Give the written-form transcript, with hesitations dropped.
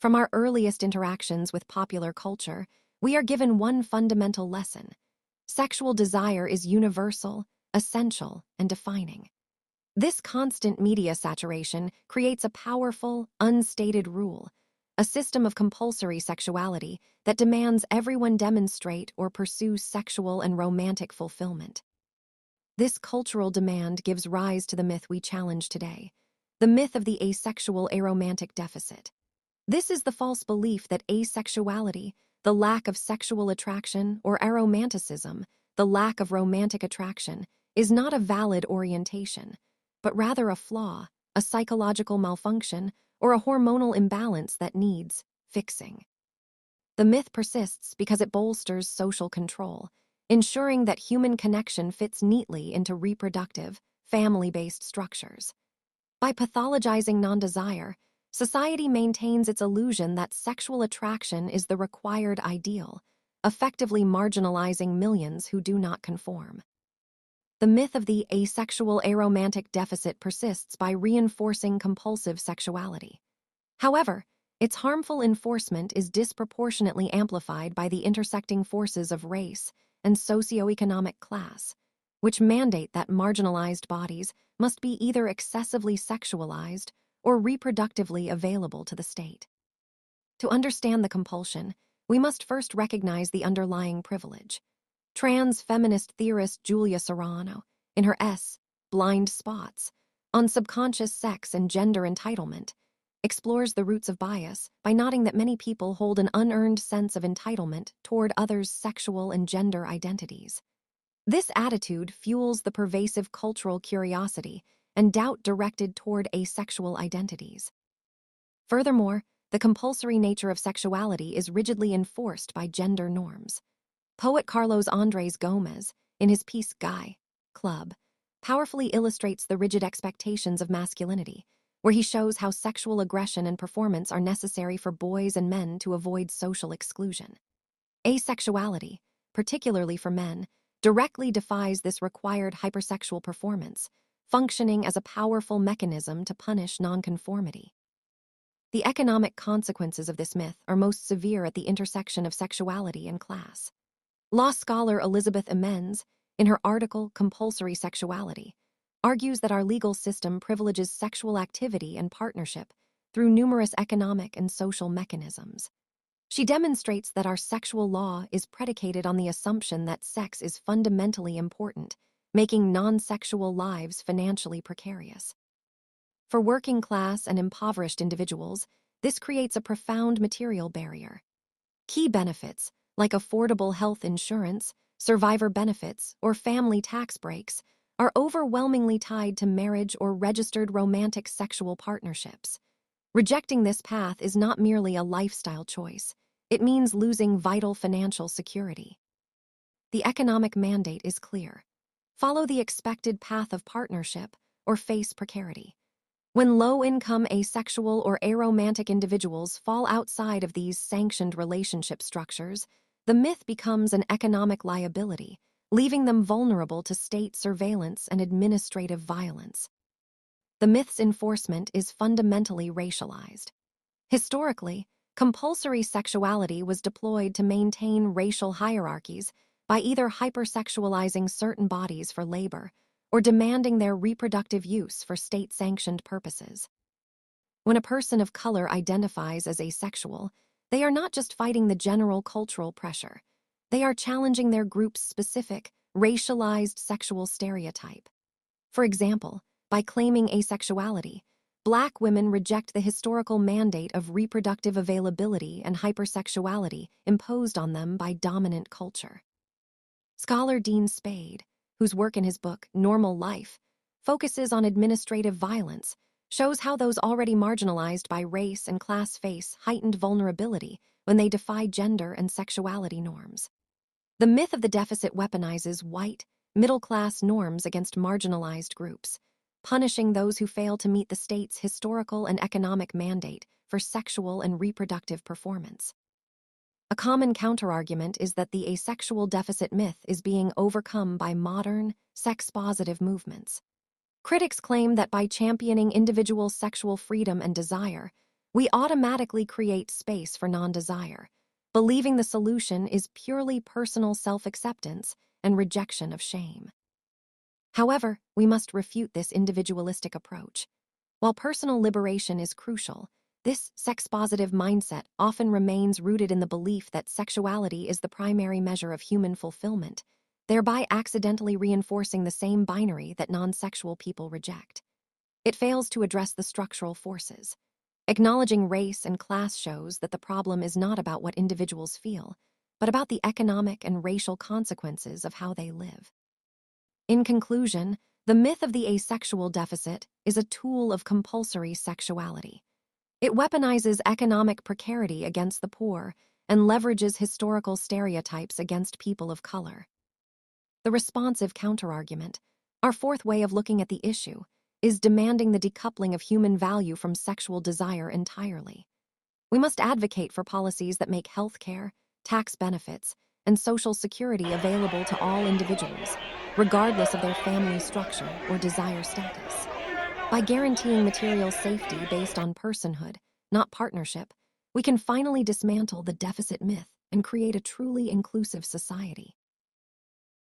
From our earliest interactions with popular culture, we are given one fundamental lesson. Sexual desire is universal, essential, and defining. This constant media saturation creates a powerful, unstated rule, a system of compulsory sexuality that demands everyone demonstrate or pursue sexual and romantic fulfillment. This cultural demand gives rise to the myth we challenge today, the myth of the asexual aromantic deficit. This is the false belief that asexuality, the lack of sexual attraction, or aromanticism, the lack of romantic attraction, is not a valid orientation, but rather a flaw, a psychological malfunction, or a hormonal imbalance that needs fixing. The myth persists because it bolsters social control, ensuring that human connection fits neatly into reproductive, family-based structures. By pathologizing non-desire, society maintains its illusion that sexual attraction is the required ideal, effectively marginalizing millions who do not conform. The myth of the asexual aromantic deficit persists by reinforcing compulsive sexuality. However, its harmful enforcement is disproportionately amplified by the intersecting forces of race and socioeconomic class, which mandate that marginalized bodies must be either excessively sexualized or reproductively available to the state. To understand the compulsion, we must first recognize the underlying privilege. Trans feminist theorist Julia Serrano, in her Blind Spots, on subconscious sex and gender entitlement, explores the roots of bias by noting that many people hold an unearned sense of entitlement toward others' sexual and gender identities. This attitude fuels the pervasive cultural curiosity and doubt directed toward asexual identities. Furthermore, the compulsory nature of sexuality is rigidly enforced by gender norms. Poet Carlos Andrés Gómez, in his piece Guy Club, powerfully illustrates the rigid expectations of masculinity, where he shows how sexual aggression and performance are necessary for boys and men to avoid social exclusion. Asexuality, particularly for men, directly defies this required hypersexual performance, functioning as a powerful mechanism to punish nonconformity. The economic consequences of this myth are most severe at the intersection of sexuality and class. Law scholar Elizabeth Emens, in her article Compulsory Sexuality, argues that our legal system privileges sexual activity and partnership through numerous economic and social mechanisms. She demonstrates that our sexual law is predicated on the assumption that sex is fundamentally important, making non-sexual lives financially precarious. For working class and impoverished individuals, this creates a profound material barrier. Key benefits, like affordable health insurance, survivor benefits, or family tax breaks, are overwhelmingly tied to marriage or registered romantic sexual partnerships. Rejecting this path is not merely a lifestyle choice, it means losing vital financial security. The economic mandate is clear. Follow the expected path of partnership or face precarity. When low-income asexual or aromantic individuals fall outside of these sanctioned relationship structures, the myth becomes an economic liability, leaving them vulnerable to state surveillance and administrative violence. The myth's enforcement is fundamentally racialized. Historically, compulsory sexuality was deployed to maintain racial hierarchies by either hypersexualizing certain bodies for labor or demanding their reproductive use for state-sanctioned purposes. When a person of color identifies as asexual, they are not just fighting the general cultural pressure. They are challenging their group's specific, racialized sexual stereotype. For example, by claiming asexuality, Black women reject the historical mandate of reproductive availability and hypersexuality imposed on them by dominant culture. Scholar Dean Spade, whose work in his book Normal Life focuses on administrative violence, shows how those already marginalized by race and class face heightened vulnerability when they defy gender and sexuality norms. The myth of the deficit weaponizes white, middle-class norms against marginalized groups, punishing those who fail to meet the state's historical and economic mandate for sexual and reproductive performance. A common counterargument is that the asexual deficit myth is being overcome by modern, sex-positive movements. Critics claim that by championing individual sexual freedom and desire, we automatically create space for non-desire, believing the solution is purely personal self-acceptance and rejection of shame. However, we must refute this individualistic approach. While personal liberation is crucial, this sex-positive mindset often remains rooted in the belief that sexuality is the primary measure of human fulfillment, thereby accidentally reinforcing the same binary that non-sexual people reject. It fails to address the structural forces. Acknowledging race and class shows that the problem is not about what individuals feel, but about the economic and racial consequences of how they live. In conclusion, the myth of the asexual deficit is a tool of compulsory sexuality. It weaponizes economic precarity against the poor and leverages historical stereotypes against people of color. The responsive counterargument, our fourth way of looking at the issue, is demanding the decoupling of human value from sexual desire entirely. We must advocate for policies that make health care, tax benefits, and social security available to all individuals, regardless of their family structure or desire status. By guaranteeing material safety based on personhood, not partnership, we can finally dismantle the deficit myth and create a truly inclusive society.